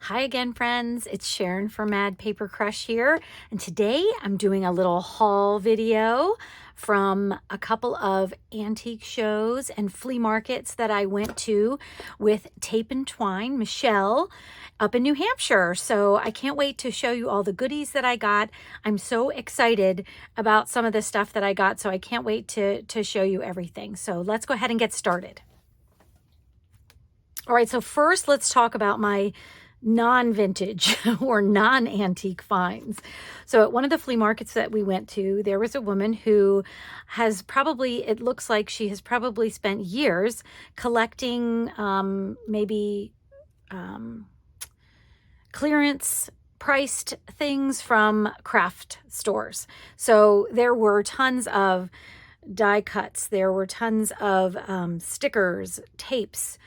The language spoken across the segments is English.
Hi again, friends. It's Sharon from Mad Paper Crush here, and today I'm doing a little haul video from a couple of antique shows and flea markets that I went to with Tape and Twine, Michelle, up in New Hampshire. So I can't wait to show you all the goodies that I got. I'm so excited about some of the stuff that I got, so I can't wait to show you everything. So let's go ahead and get started. All right, so first let's talk about my non-vintage or non-antique finds. So at one of the flea markets that we went to, there was a woman who has probably, it looks like she has probably spent years collecting maybe clearance priced things from craft stores. So there were tons of die cuts, there were tons of stickers, tapes,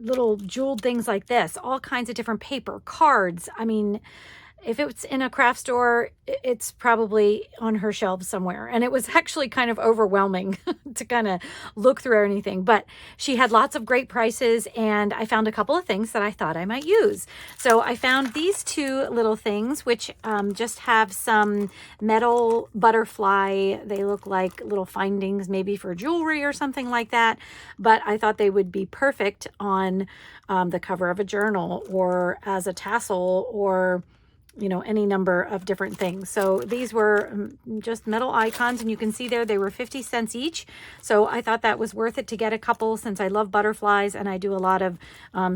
little jeweled things like this, all kinds of different paper, cards. I mean, if it's in a craft store, it's probably on her shelves somewhere. And it was actually kind of overwhelming to kind of look through anything. But she had lots of great prices, and I found a couple of things that I thought I might use. So I found these two little things, which just have some metal butterfly. They look like little findings, maybe for jewelry or something like that. But I thought they would be perfect on the cover of a journal or as a tassel or any number of different things. So these were just metal icons, and you can see there they were 50 cents each. So I thought that was worth it to get a couple, since I love butterflies and I do a lot of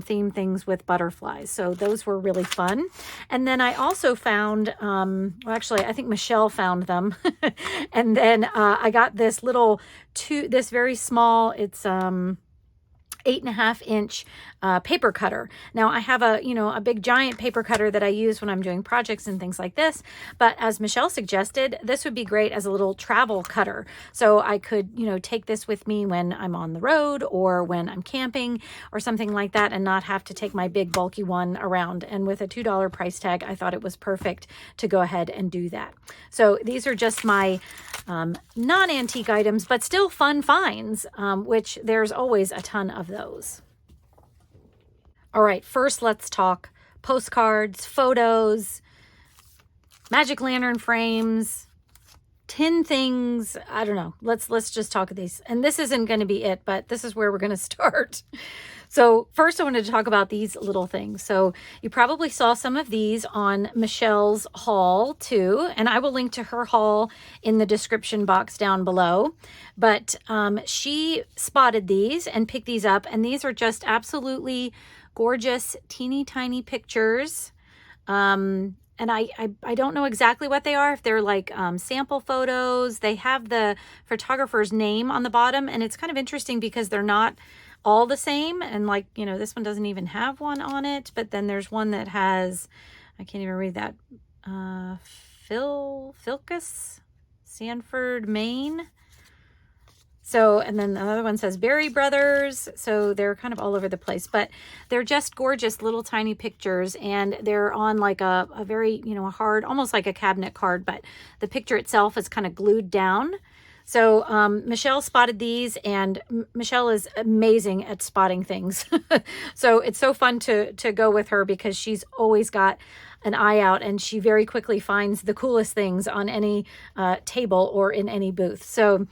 theme things with butterflies. So those were really fun. And then I also found, well, actually, I think Michelle found them. And then I got this little this very small, it's 8.5-inch paper cutter. Now I have a big giant paper cutter that I use when I'm doing projects and things like this, but as Michelle suggested, this would be great as a little travel cutter. So I could, take this with me when I'm on the road or when I'm camping or something like that, and not have to take my big bulky one around. And with a $2 price tag, I thought it was perfect to go ahead and do that. So these are just my non-antique items, but still fun finds, which there's always a ton of those. All right, first let's talk postcards, photos, magic lantern frames, tin things. I don't know. Let's just talk of these. And this isn't going to be it, but this is where we're going to start. So first I wanted to talk about these little things. So you probably saw some of these on Michelle's haul too, and I will link to her haul in the description box down below. But she spotted these and picked these up, and these are just absolutely gorgeous, teeny tiny pictures. And I don't know exactly what they are, if they're like sample photos. They have the photographer's name on the bottom, and it's kind of interesting because they're not all the same. And like, this one doesn't even have one on it, but then there's one that has, I can't even read that, Philcus, Sanford, Maine. So, and then another one says Berry Brothers. So they're kind of all over the place, but they're just gorgeous little tiny pictures, and they're on like a very, hard, almost like a cabinet card, but the picture itself is kind of glued down. So Michelle spotted these, and Michelle is amazing at spotting things. So it's so fun to go with her, because she's always got an eye out, and she very quickly finds the coolest things on any table or in any booth. So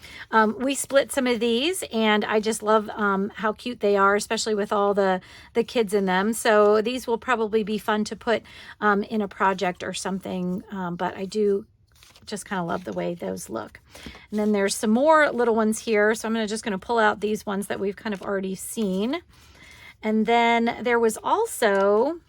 we split some of these, and I just love how cute they are, especially with all the kids in them. So these will probably be fun to put in a project or something, but I do just kind of love the way those look. And then there's some more little ones here, so I'm just going to pull out these ones that we've kind of already seen. And then there was also,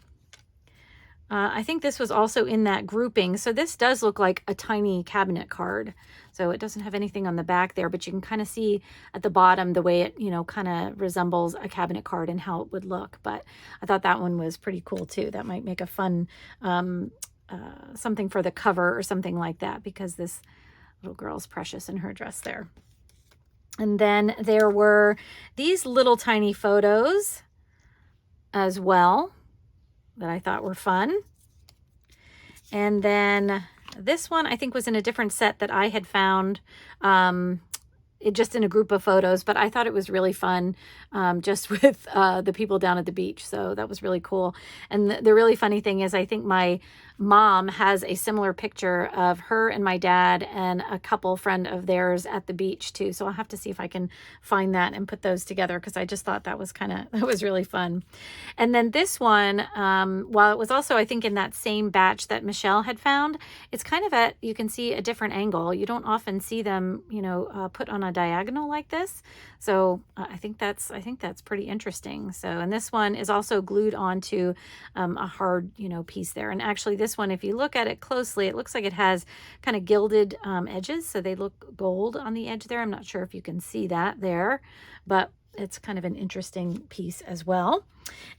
I think this was also in that grouping. So this does look like a tiny cabinet card. So it doesn't have anything on the back there, but you can kind of see at the bottom the way it, kind of resembles a cabinet card and how it would look. But I thought that one was pretty cool too. That might make a fun something for the cover or something like that, because this little girl's precious in her dress there. And then there were these little tiny photos as well that I thought were fun. And then this one I think was in a different set that I had found just in a group of photos, but I thought it was really fun, just with the people down at the beach. So that was really cool. And the really funny thing is, I think my mom has a similar picture of her and my dad and a couple friend of theirs at the beach too. So I'll have to see if I can find that and put those together, because I just thought that was really fun. And then this one, while it was also, I think, in that same batch that Michelle had found, it's kind of at, you can see a different angle. You don't often see them, put on a diagonal like this. So I think that's pretty interesting. So, and this one is also glued onto a hard, piece there. And actually this one, if you look at it closely, it looks like it has kind of gilded edges. So they look gold on the edge there. I'm not sure if you can see that there, but it's kind of an interesting piece as well.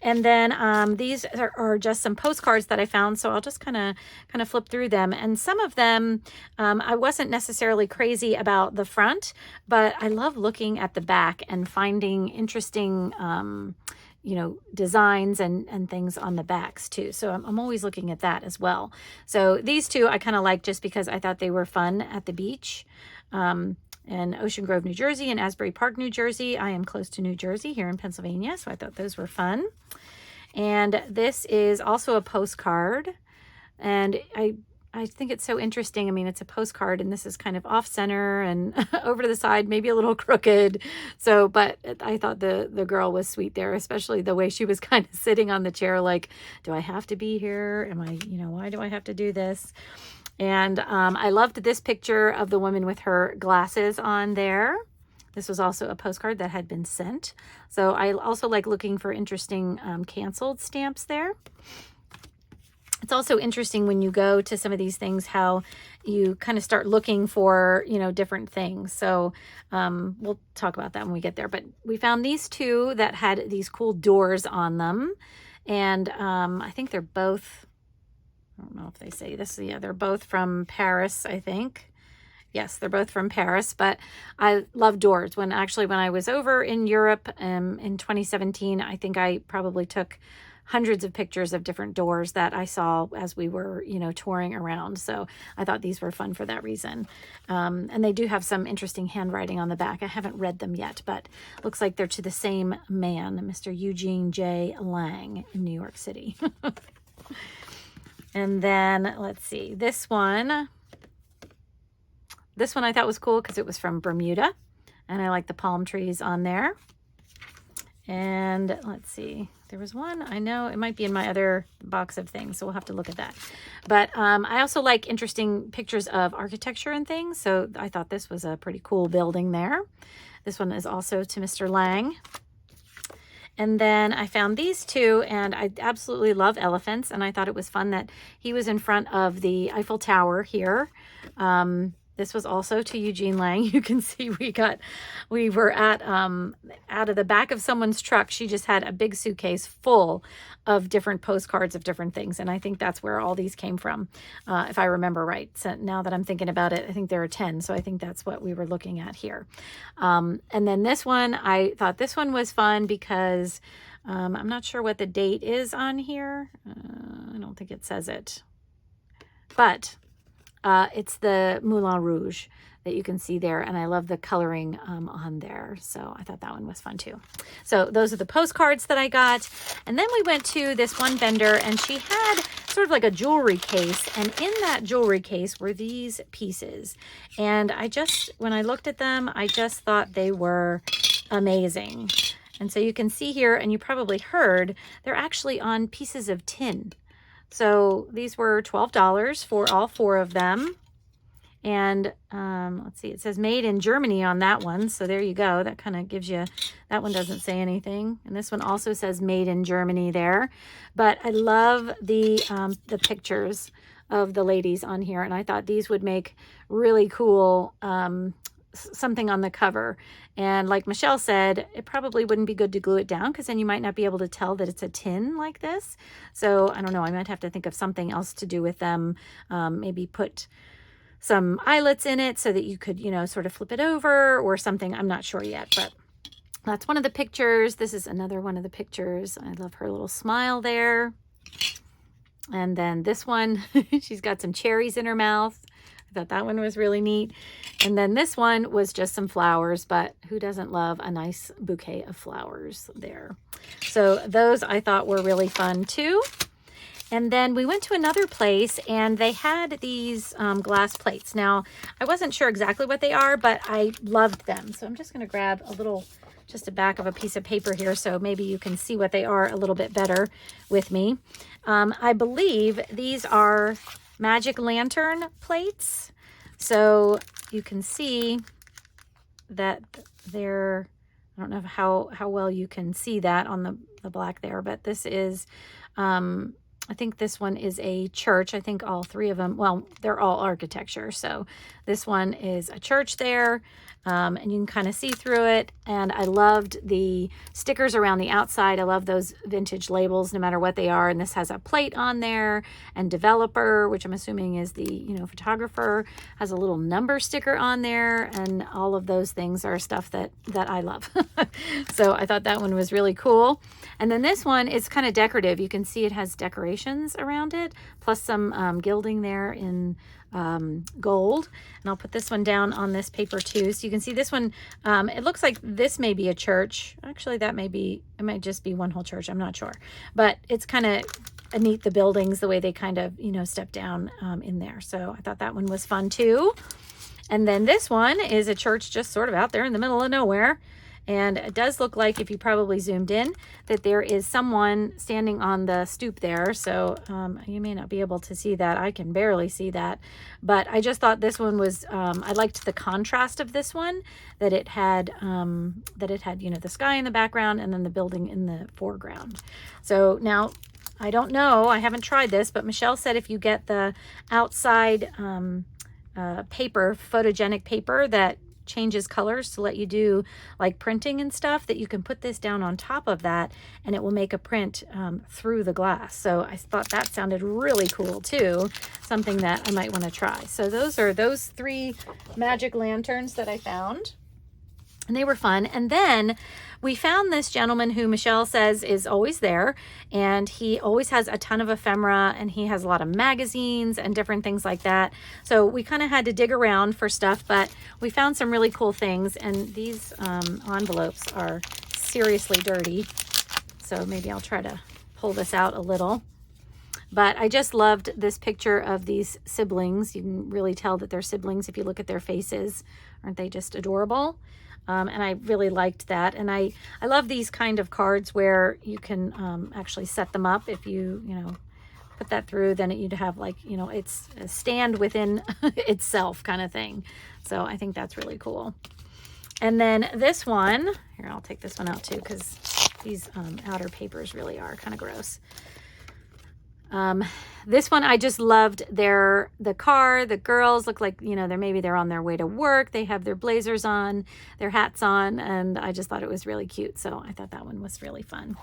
And then these are just some postcards that I found, so I'll just kind of flip through them. And some of them, I wasn't necessarily crazy about the front, but I love looking at the back and finding interesting designs and things on the backs too. So I'm always looking at that as well. So these two I kind of like just because I thought they were fun at the beach. In Ocean Grove, New Jersey, and Asbury Park, New Jersey. I am close to New Jersey here in Pennsylvania, so I thought those were fun. And this is also a postcard, and I think it's so interesting. I mean, it's a postcard, and this is kind of off-center and over to the side, maybe a little crooked. So, but I thought the girl was sweet there, especially the way she was kind of sitting on the chair, like, do I have to be here? Am I, why do I have to do this? And I loved this picture of the woman with her glasses on there. This was also a postcard that had been sent. So I also like looking for interesting canceled stamps there. It's also interesting when you go to some of these things, how you kind of start looking for, different things. So we'll talk about that when we get there. But we found these two that had these cool doors on them. And I think they're both, I don't know if they say this. Yeah, they're both from Paris, I think. Yes, they're both from Paris, but I love doors. When I was over in Europe in 2017, I think I probably took hundreds of pictures of different doors that I saw as we were, touring around. So I thought these were fun for that reason. And they do have some interesting handwriting on the back. I haven't read them yet, but looks like they're to the same man, Mr. Eugene J. Lang in New York City. And then let's see, this one I thought was cool because it was from Bermuda, and I like the palm trees on there. And let's see, there was one, I know it might be in my other box of things, so we'll have to look at that. But I also like interesting pictures of architecture and things, so I thought this was a pretty cool building there. This one is also to Mr. Lang. And then I found these two, and I absolutely love elephants, and I thought it was fun that he was in front of the Eiffel Tower here. This was also to Eugene Lang. You can see we were at out of the back of someone's truck. She just had a big suitcase full of different postcards of different things, and I think that's where all these came from, if I remember right. So now that I'm thinking about it, I think there are 10, so I think that's what we were looking at here. And then this one, I thought this one was fun because I'm not sure what the date is on here. I don't think it says it, but it's the Moulin Rouge that you can see there, and I love the coloring on there, so I thought that one was fun too. So those are the postcards that I got. And then we went to this one vendor, and she had sort of like a jewelry case, and in that jewelry case were these pieces, and when I looked at them, I just thought they were amazing. And so you can see here, and you probably heard, they're actually on pieces of tin. So these were $12 for all 4 of them. And let's see, it says made in Germany on that one. So there you go. That kind of gives you, that one doesn't say anything. And this one also says made in Germany there. But I love the pictures of the ladies on here. And I thought these would make really cool something on the cover. And like Michelle said, it probably wouldn't be good to glue it down, because then you might not be able to tell that it's a tin like this. So I don't know, I might have to think of something else to do with them. Maybe put some eyelets in it so that you could, sort of flip it over or something. I'm not sure yet, but that's one of the pictures. This is another one of the pictures. I love her little smile there. And then this one, she's got some cherries in her mouth. I thought that one was really neat. And then this one was just some flowers, but who doesn't love a nice bouquet of flowers there? So those I thought were really fun too. And then we went to another place and they had these glass plates. Now, I wasn't sure exactly what they are, but I loved them. So I'm just going to grab a little, just a back of a piece of paper here so maybe you can see what they are a little bit better with me. I believe these are magic lantern plates. So you can see that they're, I don't know how well you can see that on the black there, but this is, I think this one is a church. I think all three of them, well, they're all architecture. So this one is a church there, and you can kind of see through it. And I loved the stickers around the outside. I love those vintage labels, no matter what they are. And this has a plate on there, and developer, which I'm assuming is the, you know, photographer, has a little number sticker on there. And all of those things are stuff that I love. So I thought that one was really cool. And then this one is kind of decorative. You can see it has decorations around it, plus some gilding there in gold. And I'll put this one down on this paper too. So you can see this one, it looks like this may be a church. Actually, that may be, it might just be one whole church. I'm not sure. But it's kind of neat, the buildings, the way they kind of, you know, step down in there. So I thought that one was fun too. And then this one is a church just sort of out there in the middle of nowhere. And it does look like, if you probably zoomed in, that there is someone standing on the stoop there. So you may not be able to see that. I can barely see that. But I just thought this one was, I liked the contrast of this one, that it had, you know, the sky in the background and then the building in the foreground. So now, I don't know, I haven't tried this, but Michelle said if you get the outside paper, photogenic paper that changes colors to let you do like printing and stuff, that you can put this down on top of that and it will make a print through the glass. So I thought that sounded really cool too, something that I might want to try. So those are those three magic lanterns that I found, and they were fun. And then we found this gentleman who Michelle says is always there, and he always has a ton of ephemera, and he has a lot of magazines and different things like that. So we kind of had to dig around for stuff, but we found some really cool things. And these envelopes are seriously dirty, so maybe I'll try to pull this out a little. But I just loved this picture of these siblings. You can really tell that they're siblings if you look at their faces. Aren't they just adorable? And I really liked that. And I love these kind of cards where you can actually set them up. If you know, put that through, then you'd have like, you know, it's a stand within itself kind of thing. So I think that's really cool. And then this one, here, I'll take this one out too, because these outer papers really are kind of gross. This one, I just loved the car. The girls look like, you know, maybe they're on their way to work. They have their blazers on, their hats on, and I just thought it was really cute. So I thought that one was really fun.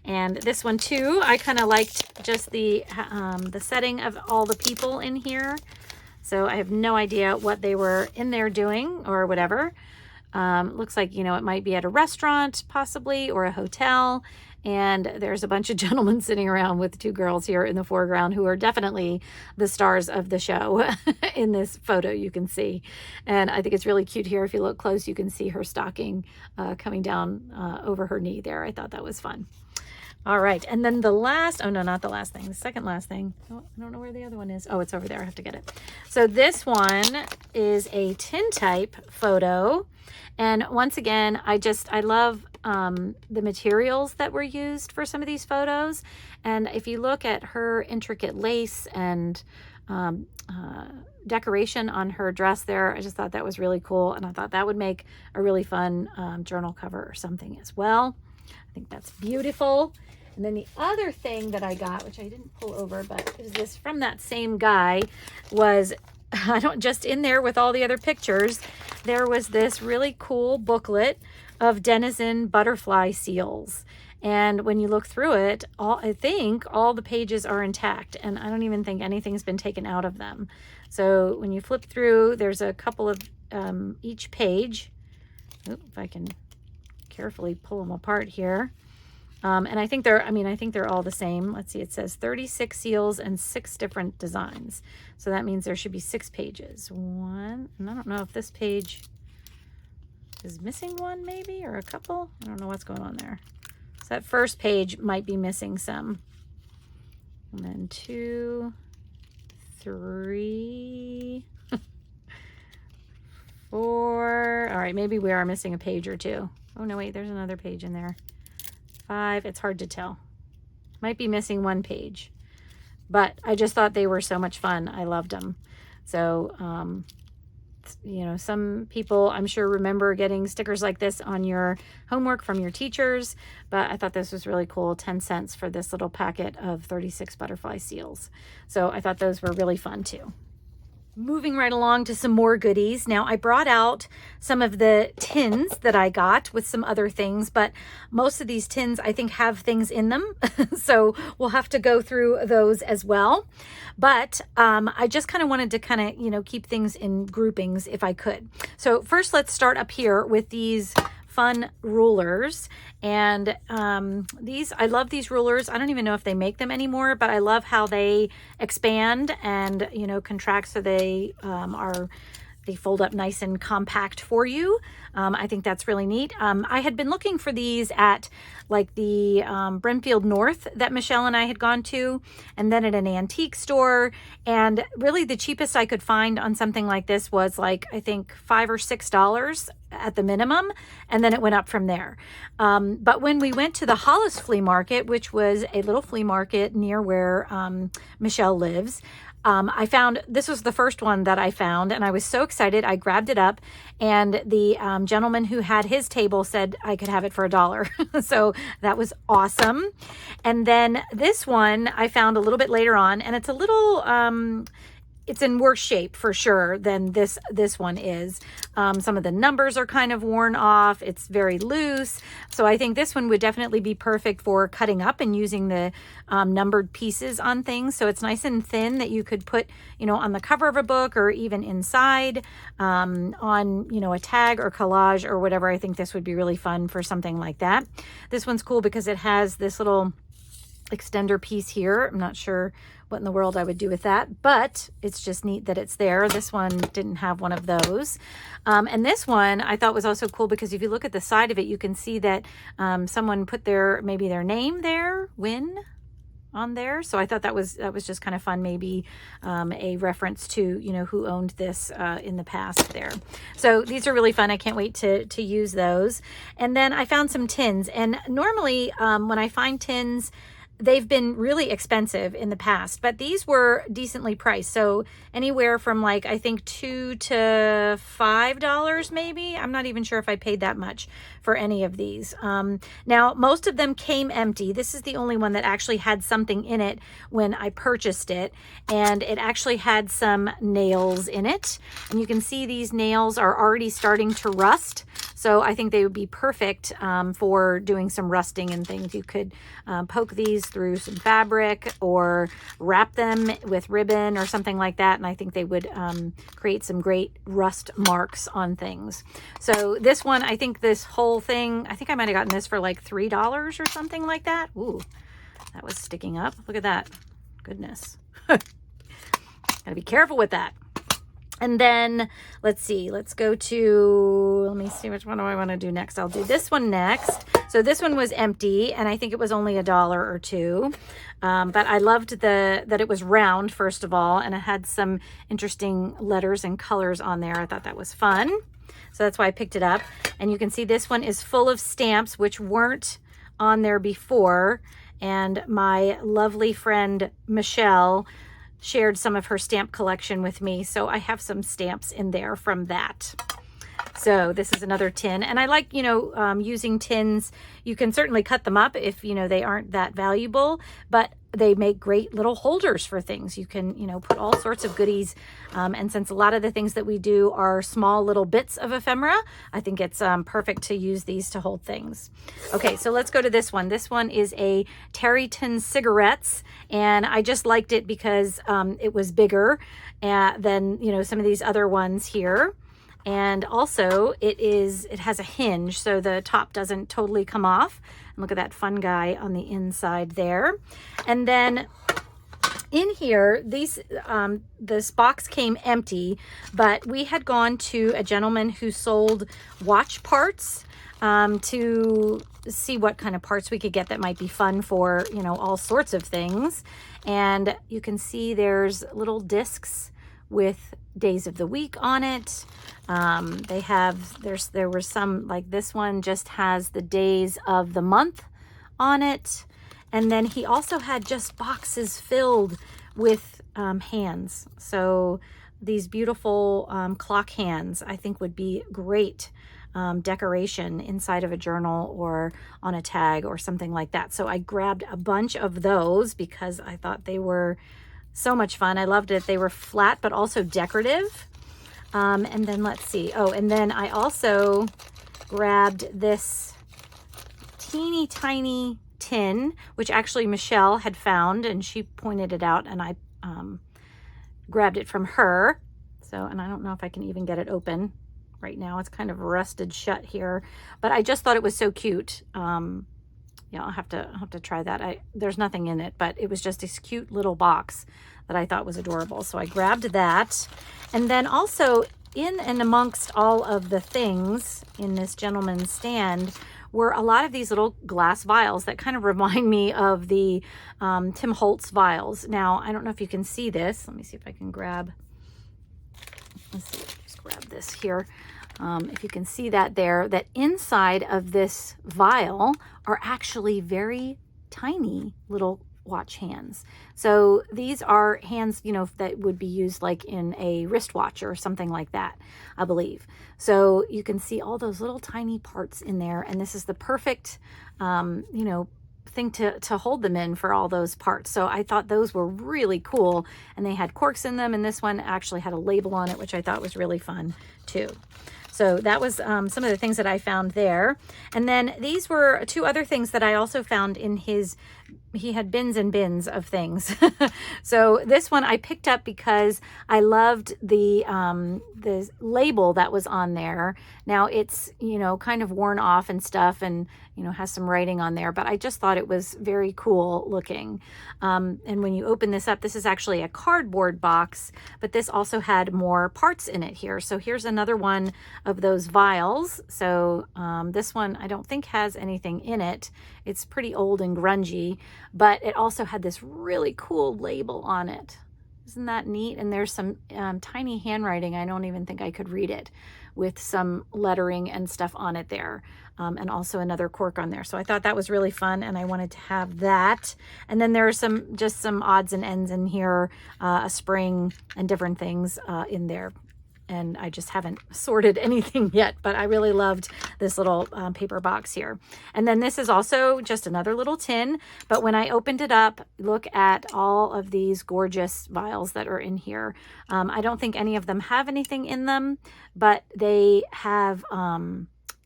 And this one too, I kind of liked just the setting of all the people in here. So I have no idea what they were in there doing or whatever. Looks like, you know, it might be at a restaurant possibly, or a hotel. And there's a bunch of gentlemen sitting around with two girls here in the foreground who are definitely the stars of the show in this photo, you can see. And I think it's really cute here. If you look close, you can see her stocking coming down over her knee there. I thought that was fun. All right. And then the last, oh no, not the last thing, the second last thing. Oh, I don't know where the other one is. Oh, it's over there. I have to get it. So this one is a tintype photo. And once again, I love the materials that were used for some of these photos. And if you look at her intricate lace and decoration on her dress there, I just thought that was really cool. And I thought that would make a really fun journal cover or something as well. I think that's beautiful. And then the other thing that I got, which I didn't pull over, but is this from that same guy, was just in there with all the other pictures, there was this really cool booklet of denizen butterfly seals. And when you look through it, I think all the pages are intact, and I don't even think anything's been taken out of them. So when you flip through, there's a couple of each page. If I can carefully pull them apart here. And I think they're all the same. Let's see, it says 36 seals and 6 different designs. So that means there should be 6 pages. One, and I don't know if this page is missing one maybe, or a couple. I don't know what's going on there. So that first page might be missing some. And then 2, 3, 4. All right, maybe we are missing a page or 2. Oh no, wait, there's another page in there. 5, it's hard to tell. Might be missing 1 page. But I just thought they were so much fun. I loved them. So, you know, some people I'm sure remember getting stickers like this on your homework from your teachers, but I thought this was really cool. 10 cents for this little packet of 36 butterfly seals. So I thought those were really fun too. Moving right along to some more goodies. Now I brought out some of the tins that I got with some other things, but most of these tins I think have things in them. So we'll have to go through those as well. But I just kind of wanted to you know, keep things in groupings if I could. So first let's start up here with these fun rulers. And I love these rulers. I don't even know if they make them anymore, but I love how they expand and, you know, contract, so they they fold up nice and compact for you. I think that's really neat. I had been looking for these at like the Brimfield North that Michelle and I had gone to, and then at an antique store. And really the cheapest I could find on something like this was like, I think $5 or $6 at the minimum. And then it went up from there. But when we went to the Hollis Flea Market, which was a little flea market near where Michelle lives, I found, this was the first one that I found, and I was so excited. I grabbed it up, and the gentleman who had his table said I could have it for $1. So that was awesome. And then this one I found a little bit later on, and it's a little, it's in worse shape for sure than this one is. Some of the numbers are kind of worn off. It's very loose. So I think this one would definitely be perfect for cutting up and using the numbered pieces on things. So it's nice and thin that you could put, you know, on the cover of a book or even inside on, you know, a tag or collage or whatever. I think this would be really fun for something like that. This one's cool because it has this little extender piece here. I'm not sure what in the world I would do with that, but it's just neat that it's there. This one didn't have one of those. And this one I thought was also cool because if you look at the side of it, you can see that someone put maybe their name there, Win, on there. So I thought that was just kind of fun, maybe a reference to, you know, who owned this in the past there. So these are really fun. I can't wait to use those. And then I found some tins, and normally when I find tins, they've been really expensive in the past, but these were decently priced. So anywhere from like, I think $2 to $5 maybe. I'm not even sure if I paid that much for any of these. Now, most of them came empty. This is the only one that actually had something in it when I purchased it. And it actually had some nails in it. And you can see these nails are already starting to rust. So I think they would be perfect for doing some rusting and things. You could poke these through some fabric or wrap them with ribbon or something like that. And I think they would create some great rust marks on things. So this one, I think this whole thing, I think I might have gotten this for like $3 or something like that. Ooh, that was sticking up. Look at that. Goodness. Gotta be careful with that. And then let's see, let me see, which one do I want to do next? I'll do this one next. So this one was empty, and I think it was only $1 or $2. But I loved that it was round, first of all, and it had some interesting letters and colors on there. I thought that was fun. So that's why I picked it up. And you can see this one is full of stamps, which weren't on there before. And my lovely friend, Michelle, shared some of her stamp collection with me. So I have some stamps in there from that. So this is another tin. And I like, using tins. You can certainly cut them up if, they aren't that valuable, but they make great little holders for things. You can, put all sorts of goodies. And since a lot of the things that we do are small little bits of ephemera, I think it's perfect to use these to hold things. Okay, so let's go to this one. This one is a Terryton cigarettes, and I just liked it because it was bigger than, some of these other ones here. And also it has a hinge, so the top doesn't totally come off. And look at that fun guy on the inside there. And then in here, this box came empty, but we had gone to a gentleman who sold watch parts to see what kind of parts we could get that might be fun for, you know, all sorts of things. And you can see there's little discs with days of the week on it. There were some, like this one just has the days of the month on it. And then he also had just boxes filled with hands. So these beautiful clock hands, I think, would be great decoration inside of a journal or on a tag or something like that. So I grabbed a bunch of those because I thought they were so much fun. I loved it. They were flat, but also decorative. And then let's see. Oh, and then I also grabbed this teeny tiny tin, which actually Michelle had found, and she pointed it out, and I grabbed it from her. So, and I don't know if I can even get it open right now. It's kind of rusted shut here, but I just thought it was so cute. Yeah, I'll have to try that. There's nothing in it, but it was just this cute little box that I thought was adorable. So I grabbed that. And then also in and amongst all of the things in this gentleman's stand were a lot of these little glass vials that kind of remind me of the Tim Holtz vials. Now, I don't know if you can see this. Let me see if I can grab, let's see, just grab this here. If you can see that there, that inside of this vial are actually very tiny little watch hands. So these are hands, you know, that would be used like in a wristwatch or something like that, I believe. So you can see all those little tiny parts in there. And this is the perfect, you know, thing to hold them in for all those parts. So I thought those were really cool, and they had corks in them. And this one actually had a label on it, which I thought was really fun too. So that was some of the things that I found there. And then these were two other things that I also found in his, he had bins and bins of things. So this one I picked up because I loved the label that was on there. Now it's, you know, kind of worn off and stuff, and, you know, has some writing on there, but I just thought it was very cool looking. And when you open this up, this is actually a cardboard box, but this also had more parts in it here. So here's another one of those vials. So this one I don't think has anything in it. It's pretty old and grungy, but it also had this really cool label on it. Isn't that neat? And there's some tiny handwriting. I don't even think I could read it, with some lettering and stuff on it there. And also another cork on there. So I thought that was really fun, and I wanted to have that. And then there are just some odds and ends in here, a spring and different things in there. And I just haven't sorted anything yet, but I really loved this little paper box here. And then this is also just another little tin, but when I opened it up, look at all of these gorgeous vials that are in here. I don't think any of them have anything in them, but they have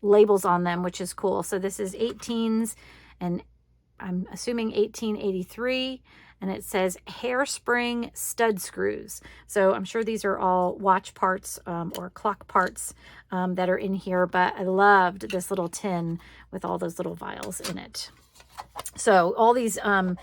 labels on them, which is cool. So this is 18s, and I'm assuming 1883. And it says hairspring stud screws. So I'm sure these are all watch parts or clock parts that are in here, but I loved this little tin with all those little vials in it. So all these, I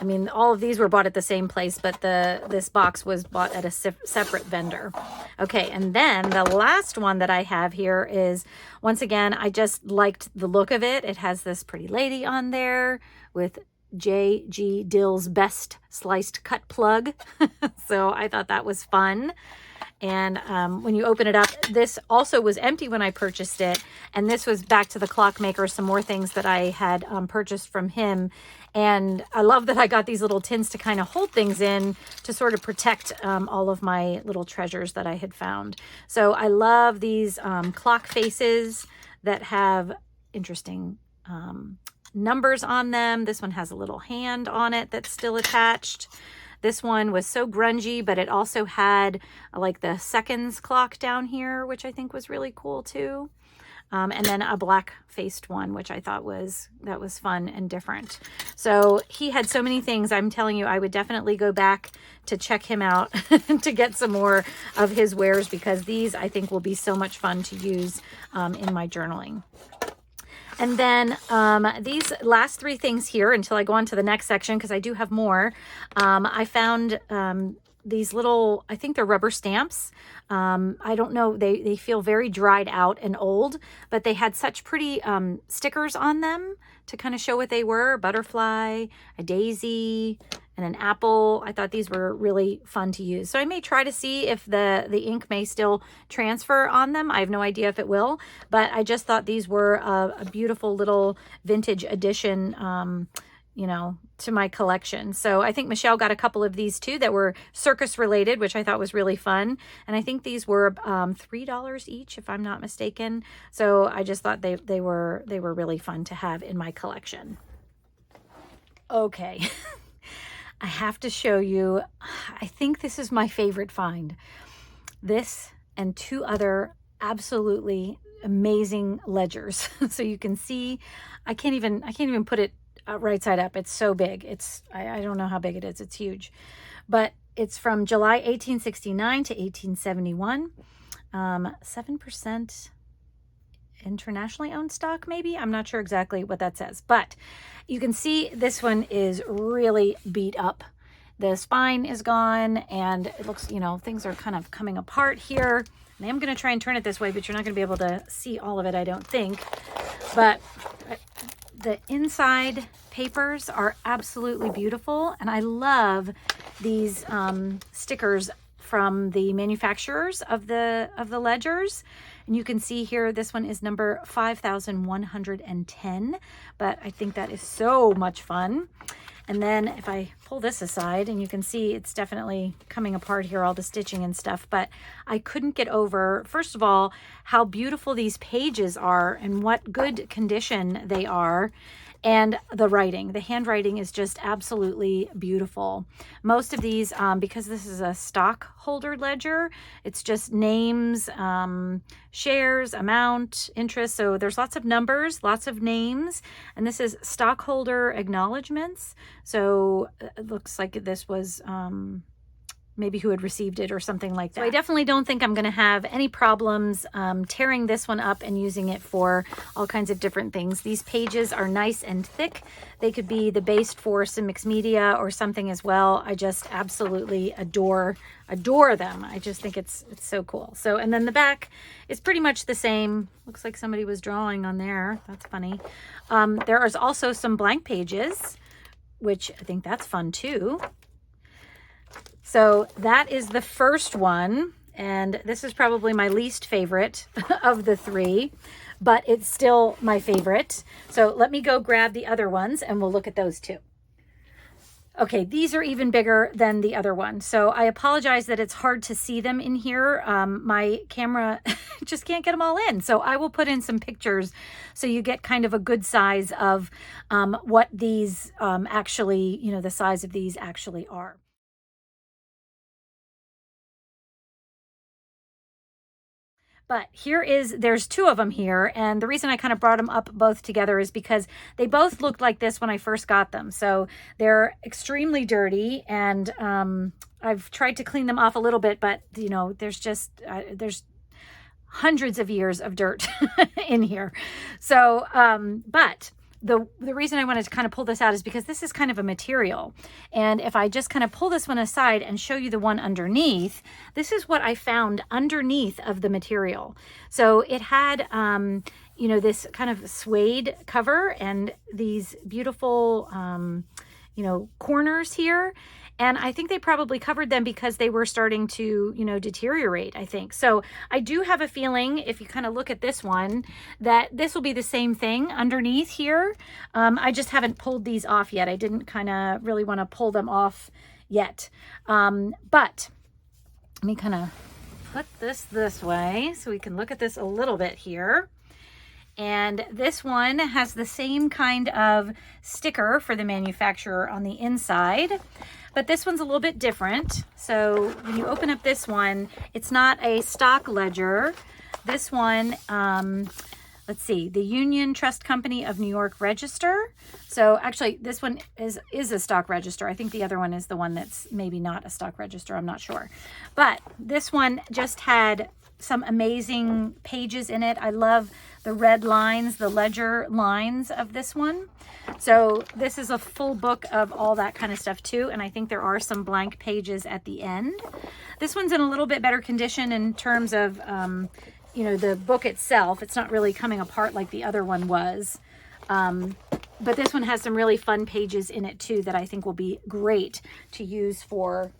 mean, all of these were bought at the same place, but this box was bought at a separate vendor. Okay, and then the last one that I have here is, once again, I just liked the look of it. It has this pretty lady on there with J.G. Dill's Best Sliced Cut Plug. So I thought that was fun. And when you open it up, this also was empty when I purchased it. And this was back to the clockmaker, some more things that I had purchased from him. And I love that I got these little tins to kind of hold things in to sort of protect all of my little treasures that I had found. So I love these clock faces that have interesting numbers on them. This one has a little hand on it that's still attached. This one was so grungy, but it also had like the seconds clock down here, which I think was really cool too. And then a black faced one, which I thought was fun and different. So he had so many things. I'm telling you, I would definitely go back to check him out to get some more of his wares, because these I think will be so much fun to use in my journaling. And then these last three things here until I go on to the next section, because I do have more. I found these little, I think they're rubber stamps. I don't know, they feel very dried out and old, but they had such pretty stickers on them to kind of show what they were. A butterfly, a daisy, and an apple. I thought these were really fun to use. So I may try to see if the ink may still transfer on them. I have no idea if it will, but I just thought these were a beautiful little vintage addition, you know, to my collection. So I think Michelle got a couple of these too that were circus related, which I thought was really fun. And I think these were $3 each, if I'm not mistaken. So I just thought they were really fun to have in my collection. Okay. I have to show you, I think this is my favorite find. This and two other absolutely amazing ledgers. So you can see, I can't even put it right side up. It's so big. I don't know how big it is. It's huge, but it's from July 1869 to 1871. 7% internationally owned stock, maybe. I'm not sure exactly what that says, but you can see this one is really beat up. The spine is gone, and it looks, you know, things are kind of coming apart here. And I am going to try and turn it this way, but you're not going to be able to see all of it, I don't think. But the inside papers are absolutely beautiful, and I love these stickers from the manufacturers of the ledgers. And you can see here, this one is number 5110, but I think that is so much fun. And then if I pull this aside, and you can see it's definitely coming apart here, all the stitching and stuff, but I couldn't get over, first of all, how beautiful these pages are and what good condition they are. And the writing, the handwriting is just absolutely beautiful. Most of these, because this is a stockholder ledger, it's just names, shares, amount, interest. So there's lots of numbers, lots of names, and this is stockholder acknowledgements. So it looks like this was maybe who had received it or something like that. So I definitely don't think I'm going to have any problems tearing this one up and using it for all kinds of different things. These pages are nice and thick. They could be the base for some mixed media or something as well. I just absolutely adore them. I just think it's so cool. So, and then the back is pretty much the same. Looks like somebody was drawing on there. That's funny. There is also some blank pages, which I think that's fun too. So that is the first one, and this is probably my least favorite of the three, but it's still my favorite. So let me go grab the other ones and we'll look at those too. Okay, these are even bigger than the other one. So I apologize that it's hard to see them in here. My camera just can't get them all in. So I will put in some pictures so you get kind of a good size of what these actually, you know, the size of these actually are. But there's two of them here, and the reason I kind of brought them up both together is because they both looked like this when I first got them. So they're extremely dirty, and I've tried to clean them off a little bit, but you know, there's just there's hundreds of years of dirt in here. So, but the reason I wanted to kind of pull this out is because this is kind of a material. And if I just kind of pull this one aside and show you the one underneath, this is what I found underneath of the material. So it had, you know, this kind of suede cover and these beautiful, you know, corners here. And I think they probably covered them because they were starting to, you know, deteriorate, I think. So I do have a feeling, if you kind of look at this one, that this will be the same thing underneath here. I just haven't pulled these off yet. I didn't kind of really want to pull them off yet. But let me kind of put this way so we can look at this a little bit here. And this one has the same kind of sticker for the manufacturer on the inside, but this one's a little bit different. So when you open up this one, it's not a stock ledger. This one, let's see, the Union Trust Company of New York Register. So actually this one is a stock register. I think the other one is the one that's maybe not a stock register. I'm not sure. But this one just had some amazing pages in it. I love the red lines, the ledger lines of this one. So this is a full book of all that kind of stuff too. And I think there are some blank pages at the end. This one's in a little bit better condition in terms of, you know, the book itself. It's not really coming apart like the other one was. But this one has some really fun pages in it too that I think will be great to use for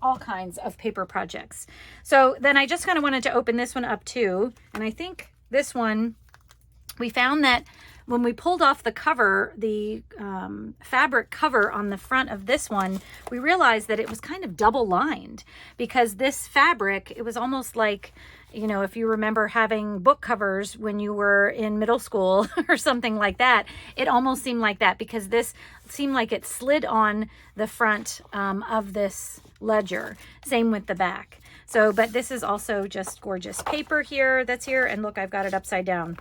all kinds of paper projects. So then I just kind of wanted to open this one up too. And I think this one, we found that when we pulled off the cover, the fabric cover on the front of this one, we realized that it was kind of double lined, because this fabric, it was almost like, you know, if you remember having book covers when you were in middle school or something like that, it almost seemed like that, because this seemed like it slid on the front of this ledger. Same with the back. So, but this is also just gorgeous paper here that's here. And look, I've got it upside down.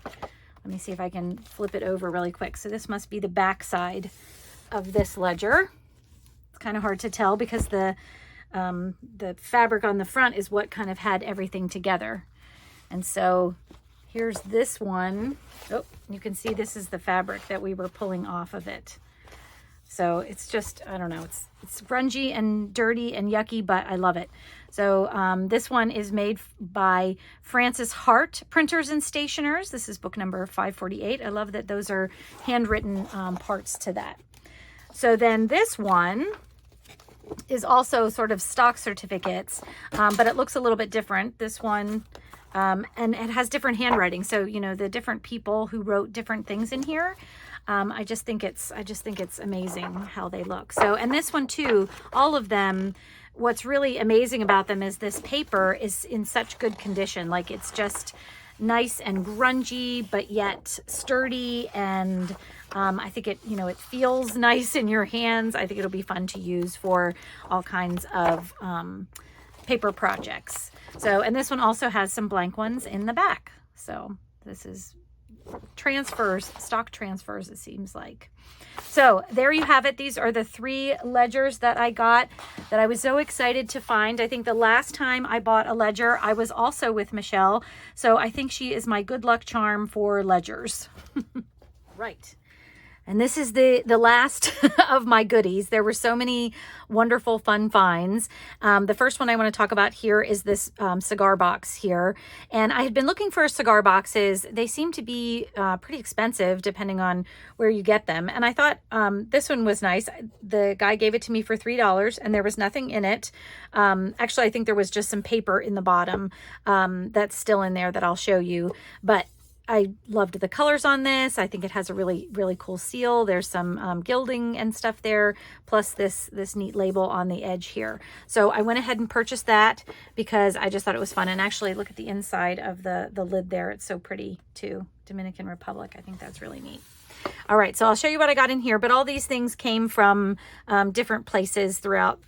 Let me see if I can flip it over really quick. So this must be the back side of this ledger. It's kind of hard to tell because the fabric on the front is what kind of had everything together. And so here's this one. Oh, you can see this is the fabric that we were pulling off of it. So it's just, I don't know, it's grungy and dirty and yucky, but I love it. So this one is made by Francis Hart Printers and Stationers. This is book number 548. I love that those are handwritten parts to that. So then this one is also sort of stock certificates, but it looks a little bit different. This one, and it has different handwriting. So, you know, the different people who wrote different things in here. I just think it's amazing how they look. So, and this one too, all of them, what's really amazing about them is this paper is in such good condition. Like, it's just nice and grungy, but yet sturdy. And I think it, you know, it feels nice in your hands. I think it'll be fun to use for all kinds of paper projects. So, and this one also has some blank ones in the back. So this is transfers, stock transfers, it seems like. So there you have it. These are the 3 ledgers that I got that I was so excited to find. I think the last time I bought a ledger, I was also with Michelle. So I think she is my good luck charm for ledgers. Right. And this is the last of my goodies. There were so many wonderful, fun finds. The first one I want to talk about here is this cigar box here. And I had been looking for cigar boxes. They seem to be pretty expensive depending on where you get them. And I thought this one was nice. The guy gave it to me for $3 and there was nothing in it. Actually, I think there was just some paper in the bottom that's still in there that I'll show you. But I loved the colors on this. I think it has a really, really cool seal. There's some gilding and stuff there, plus this neat label on the edge here. So I went ahead and purchased that because I just thought it was fun. And actually, look at the inside of the lid there. It's so pretty too. Dominican Republic. I think that's really neat. All right, so I'll show you what I got in here. But all these things came from different places throughout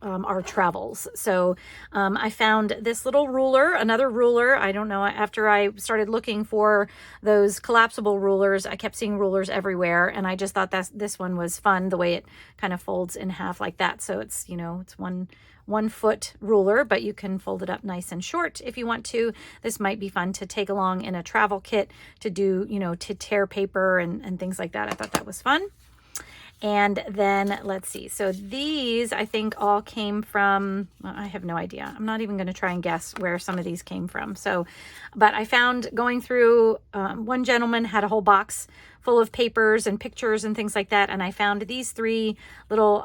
our travels. So I found this little ruler, another ruler. I don't know, after I started looking for those collapsible rulers, I kept seeing rulers everywhere. And I just thought that this one was fun, the way it kind of folds in half like that. So it's, you know, it's one foot ruler, but you can fold it up nice and short if you want to. This might be fun to take along in a travel kit to do, you know, to tear paper and things like that. I thought that was fun. And then let's see. So these, I think, all came from, well, I have no idea. I'm not even going to try and guess where some of these came from. So, but I found going through, one gentleman had a whole box full of papers and pictures and things like that. And I found these 3 little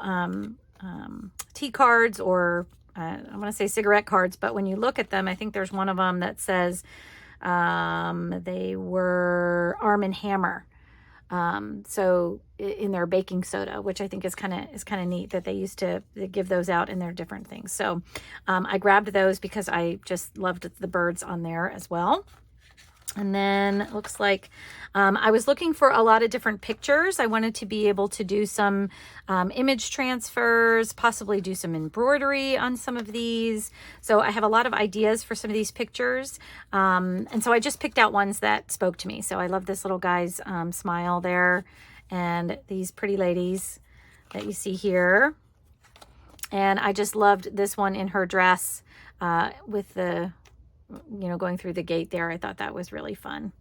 tea cards, or I want to say cigarette cards. But when you look at them, I think there's one of them that says they were Arm & Hammer. So in their baking soda, which I think is kind of neat that they used to give those out in their different things. So I grabbed those because I just loved the birds on there as well. And then it looks like I was looking for a lot of different pictures. I wanted to be able to do some image transfers, possibly do some embroidery on some of these. So I have a lot of ideas for some of these pictures. And so I just picked out ones that spoke to me. So I love this little guy's smile there, and these pretty ladies that you see here. And I just loved this one in her dress with the going through the gate there. I thought that was really fun.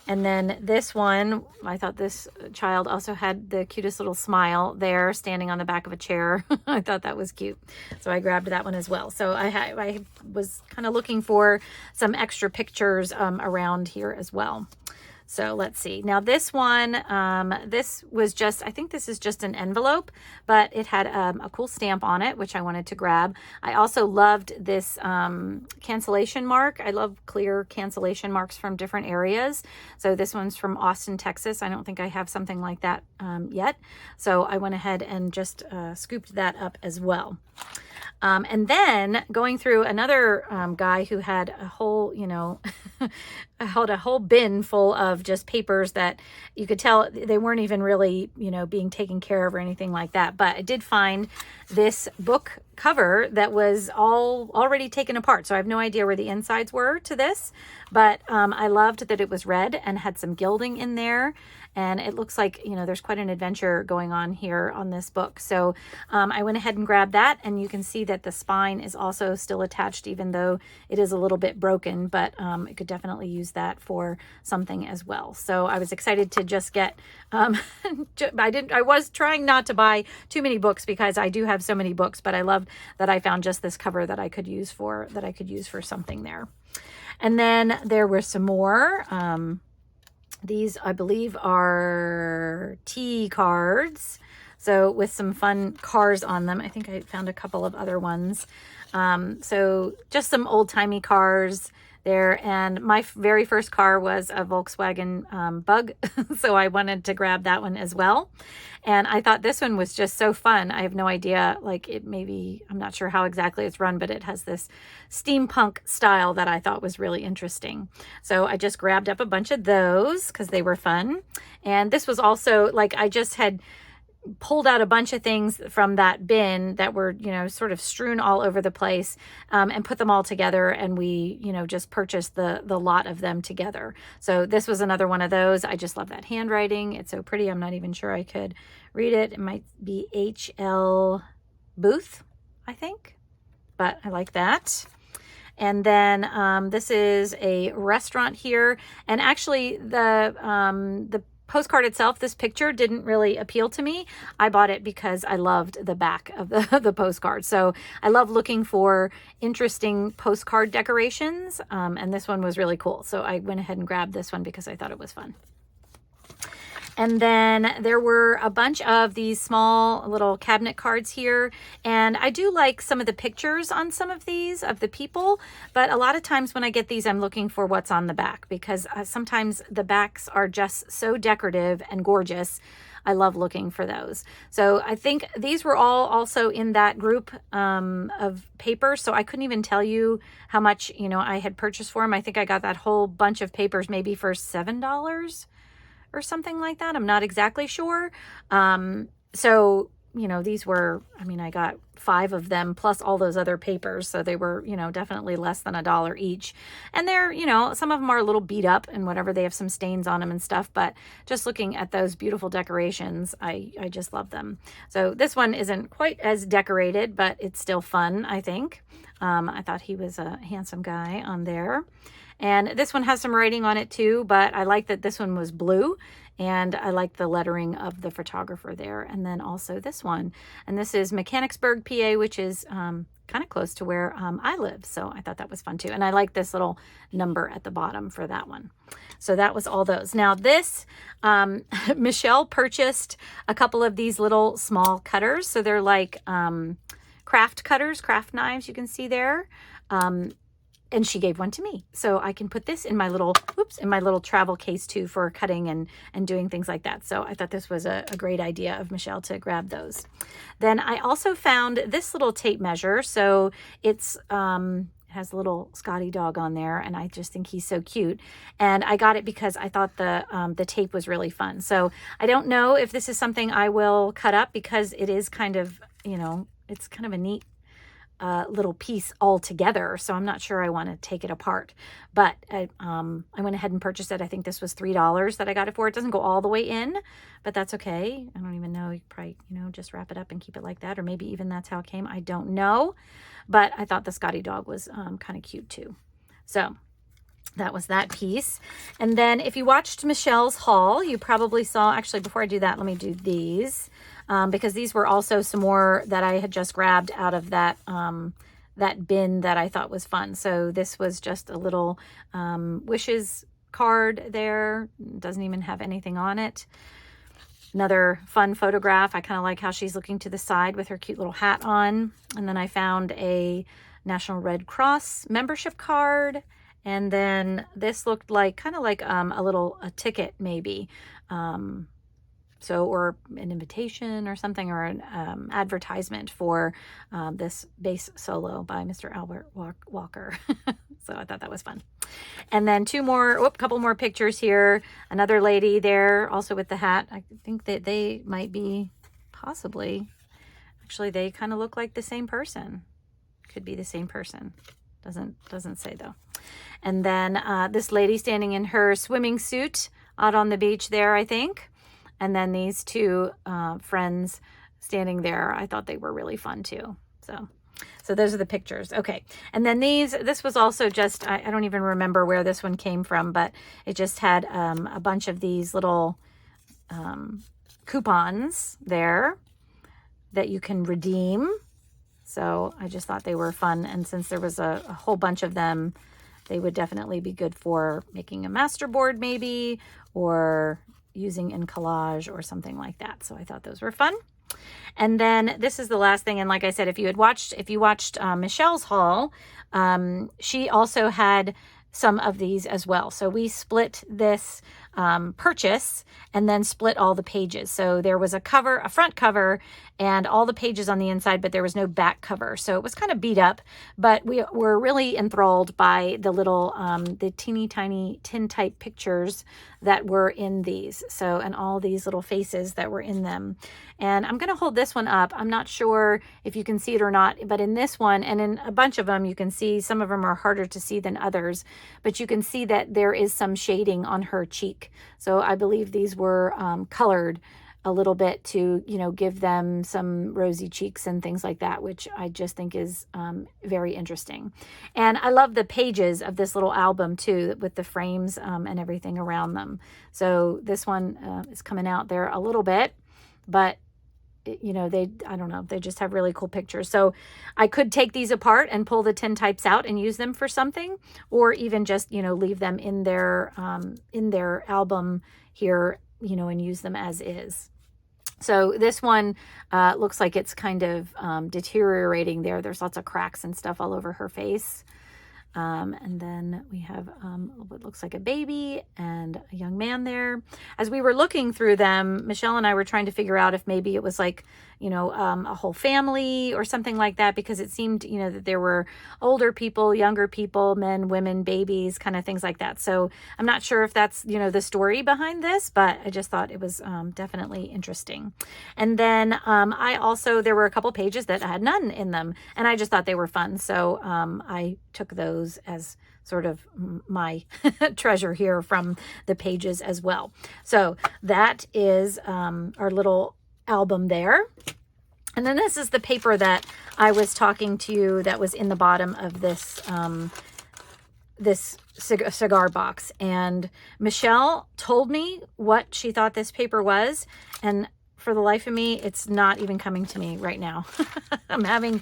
And then this one, I thought this child also had the cutest little smile there, standing on the back of a chair. I thought that was cute. So I grabbed that one as well. So I was kind of looking for some extra pictures around here as well. So let's see. Now this one, this was just, I think this is just an envelope, but it had a cool stamp on it, which I wanted to grab. I also loved this cancellation mark. I love clear cancellation marks from different areas. So this one's from Austin, Texas. I don't think I have something like that yet. So I went ahead and just scooped that up as well. And then going through another guy who had a whole, held a whole bin full of just papers that you could tell they weren't even really, being taken care of or anything like that. But I did find this book cover that was already taken apart. So I have no idea where the insides were to this, but I loved that it was red and had some gilding in there. And it looks like, there's quite an adventure going on here on this book. So I went ahead and grabbed that, and you can see that the spine is also still attached, even though it is a little bit broken, but I could definitely use that for something as well. So I was excited to just get, I was trying not to buy too many books because I do have so many books, but I loved that I found just this cover that I could use for something there. And then there were some more, these, I believe, are tea cards. So with some fun cars on them. I think I found a couple of other ones. So just some old-timey cars there. And my very first car was a Volkswagen Bug. So I wanted to grab that one as well. And I thought this one was just so fun. I have no idea, I'm not sure how exactly it's run, but it has this steampunk style that I thought was really interesting. So I just grabbed up a bunch of those because they were fun. And this was also, I just had pulled out a bunch of things from that bin that were, sort of strewn all over the place, and put them all together. And we, just purchased the lot of them together. So this was another one of those. I just love that handwriting. It's so pretty. I'm not even sure I could read it. It might be H.L. Booth, I think, but I like that. And then this is a restaurant here. And actually the postcard itself, this picture didn't really appeal to me. I bought it because I loved the back of the postcard. So I love looking for interesting postcard decorations. And this one was really cool. So I went ahead and grabbed this one because I thought it was fun. And then there were a bunch of these small little cabinet cards here. And I do like some of the pictures on some of these of the people. But a lot of times when I get these, I'm looking for what's on the back, because sometimes the backs are just so decorative and gorgeous. I love looking for those. So I think these were all also in that group of papers. So I couldn't even tell you how much, I had purchased for them. I think I got that whole bunch of papers maybe for $7 or something like that. I'm not exactly sure. So, these were, I got 5 of them plus all those other papers. So they were, definitely less than $1 each. And they're, some of them are a little beat up and whatever. They have some stains on them and stuff, but just looking at those beautiful decorations, I just love them. So this one isn't quite as decorated, but it's still fun, I think. I thought he was a handsome guy on there. And this one has some writing on it too, but I like that this one was blue, and I like the lettering of the photographer there. And then also this one, and this is Mechanicsburg, PA, which is kind of close to where I live. So I thought that was fun too. And I like this little number at the bottom for that one. So that was all those. Now this, Michelle purchased a couple of these little small cutters. So they're like craft cutters, craft knives, you can see there. And she gave one to me. So I can put this in my little, travel case too for cutting and doing things like that. So I thought this was a great idea of Michelle to grab those. Then I also found this little tape measure. So it's, has a little Scotty dog on there, and I just think he's so cute. And I got it because I thought the tape was really fun. So I don't know if this is something I will cut up, because it is kind of, it's kind of a neat little piece all together. So I'm not sure I want to take it apart, but I went ahead and purchased it. I think this was $3 that I got it for. It doesn't go all the way in, but that's okay. I don't even know. You probably, just wrap it up and keep it like that. Or maybe even that's how it came. I don't know, but I thought the Scotty dog was kind of cute too. So that was that piece. And then if you watched Michelle's haul, you probably saw, actually, before I do that, let me do these, because these were also some more that I had just grabbed out of that, that bin that I thought was fun. So this was just a little wishes card there. Doesn't even have anything on it. Another fun photograph. I kind of like how she's looking to the side with her cute little hat on. And then I found a National Red Cross membership card. And then this looked like kind of like a ticket maybe. Or an invitation or something, or an advertisement for this bass solo by Mr. Albert Walker. So I thought that was fun. And then couple more pictures here. Another lady there also with the hat. I think that they might be actually they kind of look like the same person. Could be the same person. Doesn't say though. And then this lady standing in her swimming suit out on the beach there, I think. And then these two friends standing there. I thought they were really fun too. So those are the pictures. Okay. And then this was also just, I don't even remember where this one came from, but it just had a bunch of these little coupons there that you can redeem. So I just thought they were fun. And since there was a whole bunch of them, they would definitely be good for making a masterboard maybe, or using in collage or something like that. So I thought those were fun. And then this is the last thing. And like I said, if you watched Michelle's haul, she also had some of these as well. So we split this purchase and then split all the pages. So there was a front cover and all the pages on the inside, but there was no back cover. So it was kind of beat up, but we were really enthralled by the little, the teeny tiny tin type pictures that were in these. So, and all these little faces that were in them. And I'm going to hold this one up. I'm not sure if you can see it or not, but in this one and in a bunch of them, you can see some of them are harder to see than others, but you can see that there is some shading on her cheek. So I believe these were colored a little bit to, give them some rosy cheeks and things like that, which I just think is very interesting. And I love the pages of this little album too, with the frames and everything around them. So this one is coming out there a little bit, but I don't know, they just have really cool pictures. So I could take these apart and pull the tin types out and use them for something, or even just, leave them in their album here, and use them as is. So this one looks like it's kind of deteriorating there. There's lots of cracks and stuff all over her face. And then we have what looks like a baby and a young man there. As we were looking through them, Michelle and I were trying to figure out if maybe it was like, a whole family or something like that, because it seemed, that there were older people, younger people, men, women, babies, kind of things like that. So I'm not sure if that's, the story behind this, but I just thought it was definitely interesting. And then there were a couple pages that had none in them, and I just thought they were fun. So I took those as sort of my treasure here from the pages as well. So that is our little album there. And then this is the paper that I was talking to you that was in the bottom of this this cigar box. And Michelle told me what she thought this paper was, and for the life of me, it's not even coming to me right now. I'm having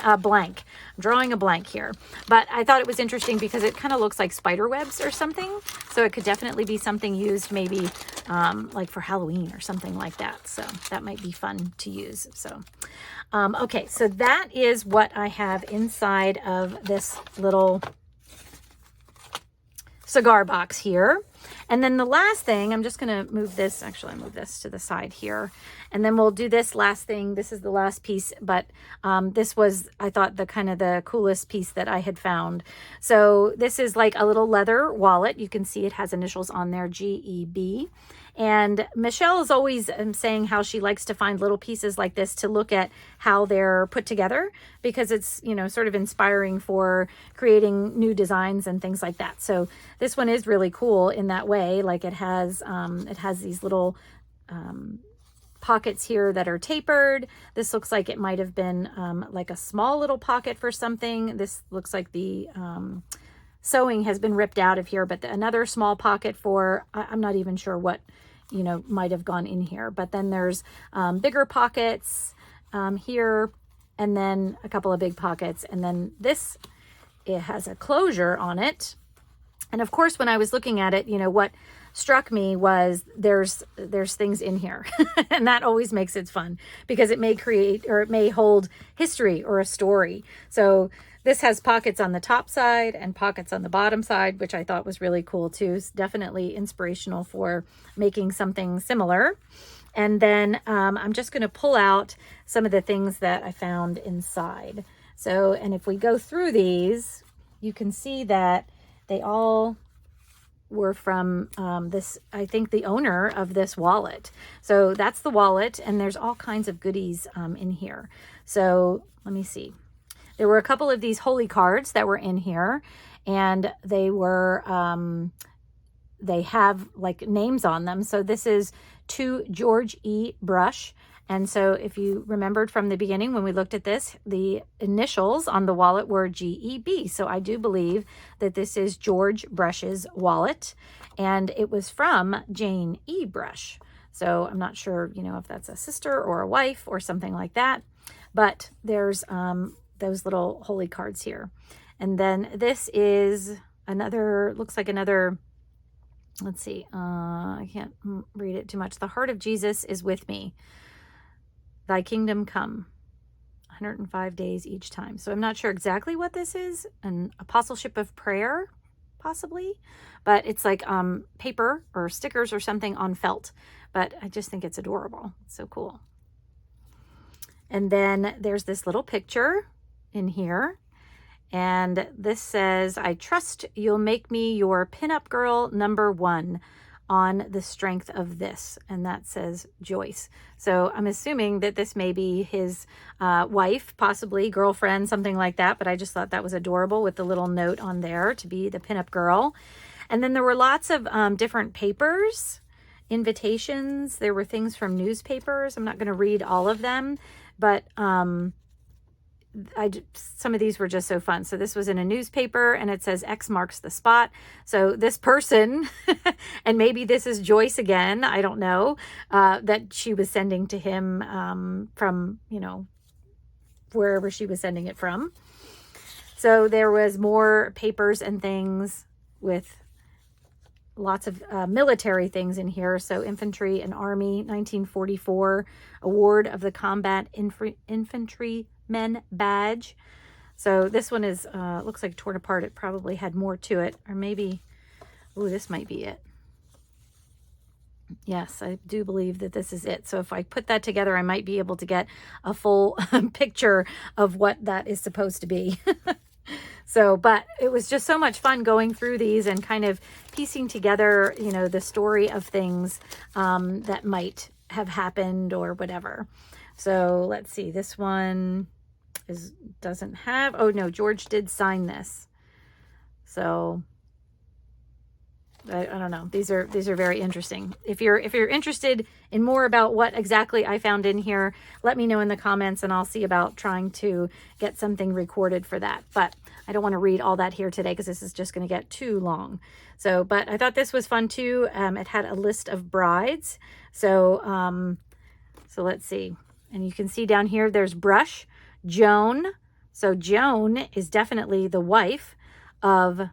a blank. I'm drawing a blank here. But I thought it was interesting because it kind of looks like spider webs or something. So it could definitely be something used maybe like for Halloween or something like that. So that might be fun to use. So, okay, so that is what I have inside of this little cigar box here. And then the last thing, I'm just going to move this, actually I move this to the side here, and then we'll do this last thing. This is the last piece, but this was, I thought, the kind of the coolest piece that I had found. So this is like a little leather wallet. You can see it has initials on there, GEB. And Michelle is always saying how she likes to find little pieces like this to look at how they're put together, because it's, sort of inspiring for creating new designs and things like that. So this one is really cool in that way. Like it has these little pockets here that are tapered. This looks like it might have been like a small little pocket for something. This looks like the sewing has been ripped out of here, but another small pocket for, I'm not even sure what, you know, might have gone in here. But then there's bigger pockets here, and then a couple of big pockets. And then this, it has a closure on it. And of course, when I was looking at it, you know, what struck me was there's things in here. And that always makes it fun, because it may create, or it may hold history or a story. So this has pockets on the top side and pockets on the bottom side, which I thought was really cool too. It's definitely inspirational for making something similar. And then I'm just going to pull out some of the things that I found inside. So, and if we go through these, you can see that they all were from this, I think, the owner of this wallet. So that's the wallet, and there's all kinds of goodies in here. So let me see. There were a couple of these holy cards that were in here, and they were, they have like names on them. So this is to George E. Brush. And so if you remembered from the beginning when we looked at this, the initials on the wallet were GEB. So I do believe that this is George Brush's wallet, and it was from Jane E. Brush. So I'm not sure, you know, if that's a sister or a wife or something like that, but there's those little holy cards here. And then this is another, looks like another, let's see, I can't read it too much. The heart of Jesus is with me. Thy kingdom come. 105 days each time. So I'm not sure exactly what this is. An apostleship of prayer, possibly. But it's like paper or stickers or something on felt. But I just think it's adorable. It's so cool. And then there's this little picture in here. And this says, I trust you'll make me your pinup girl #1 on the strength of this. And that says Joyce. So I'm assuming that this may be his wife, possibly girlfriend, something like that. But I just thought that was adorable with the little note on there to be the pinup girl. And then there were lots of different papers, invitations. There were things from newspapers. I'm not going to read all of them, but some of these were just so fun. So this was in a newspaper, and it says X marks the spot. So this person, and maybe this is Joyce again, I don't know, that she was sending to him from, you know, wherever she was sending it from. So there was more papers and things with lots of military things in here. So Infantry and Army, 1944, Award of the Combat Infantrymen Badge. So this one is, looks like torn apart. It probably had more to it, or maybe, oh, this might be it. Yes, I do believe that this is it. So if I put that together, I might be able to get a full picture of what that is supposed to be. So, but it was just so much fun going through these and kind of piecing together, you know, the story of things that might have happened or whatever. So let's see, this one doesn't have, oh no, George did sign this. So I don't know. These are very interesting. If you're interested in more about what exactly I found in here, let me know in the comments, and I'll see about trying to get something recorded for that. But I don't want to read all that here today because this is just going to get too long. So, but I thought this was fun too. It had a list of brides. So, so let's see. And you can see down here, there's Brush, Joan. So Joan is definitely the wife of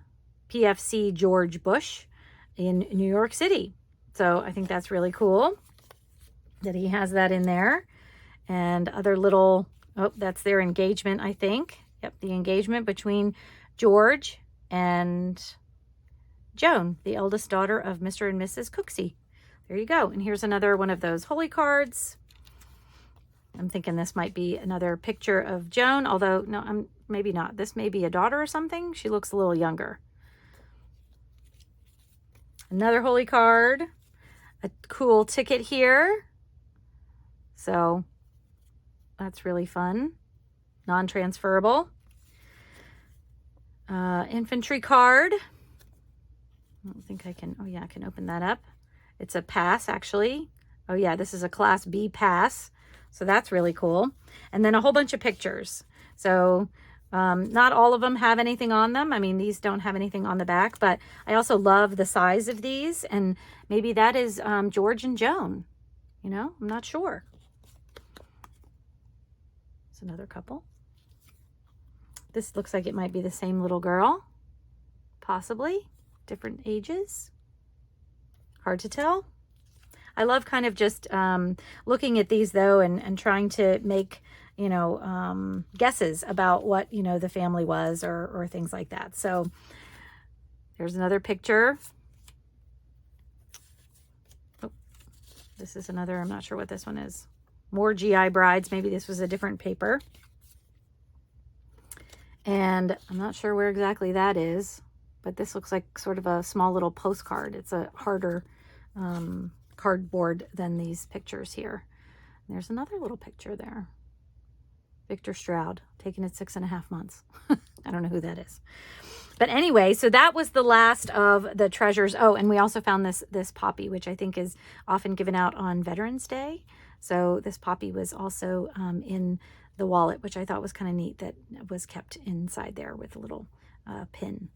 PFC George Bush in New York City. So I think that's really cool that he has that in there. And other little, oh, that's their engagement, I think. Yep, the engagement between George and Joan, the eldest daughter of Mr. and Mrs. Cooksey. There you go. And here's another one of those holy cards. I'm thinking this might be another picture of Joan, although no, maybe not. This may be a daughter or something. She looks a little younger. Another holy card, a cool ticket here. So that's really fun. Non-transferable. Infantry card. I don't think I can, oh yeah, I can open that up. It's a pass actually. Oh yeah, this is a Class B pass. So that's really cool. And then a whole bunch of pictures. So Not all of them have anything on them. I mean, these don't have anything on the back, but I also love the size of these, and maybe that is George and Joan. You know, I'm not sure. It's another couple. This looks like it might be the same little girl, possibly. Different ages. Hard to tell. I love kind of just looking at these, though, and trying to make, you know, guesses about what, you know, the family was, or things like that. So there's another picture. Oh, this is another, I'm not sure what this one is. More GI Brides. Maybe this was a different paper. And I'm not sure where exactly that is, but this looks like sort of a small little postcard. It's a harder cardboard than these pictures here. And there's another little picture there. Victor Stroud, taken at 6.5 months. I don't know who that is. But anyway, so that was the last of the treasures. Oh, and we also found this poppy, which I think is often given out on Veterans Day. So this poppy was also in the wallet, which I thought was kind of neat, that was kept inside there with a little pin.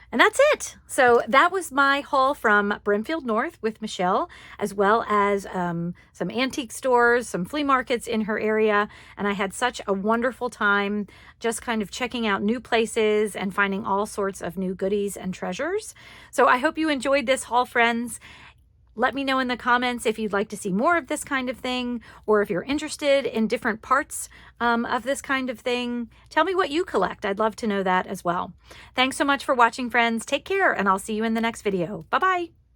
And that's it. So that was my haul from Brimfield North with Michelle, as well as some antique stores, some flea markets in her area. And I had such a wonderful time just kind of checking out new places and finding all sorts of new goodies and treasures. So I hope you enjoyed this haul, friends. Let me know in the comments if you'd like to see more of this kind of thing, or if you're interested in different parts of this kind of thing. Tell me what you collect. I'd love to know that as well. Thanks so much for watching, friends. Take care, and I'll see you in the next video. Bye-bye.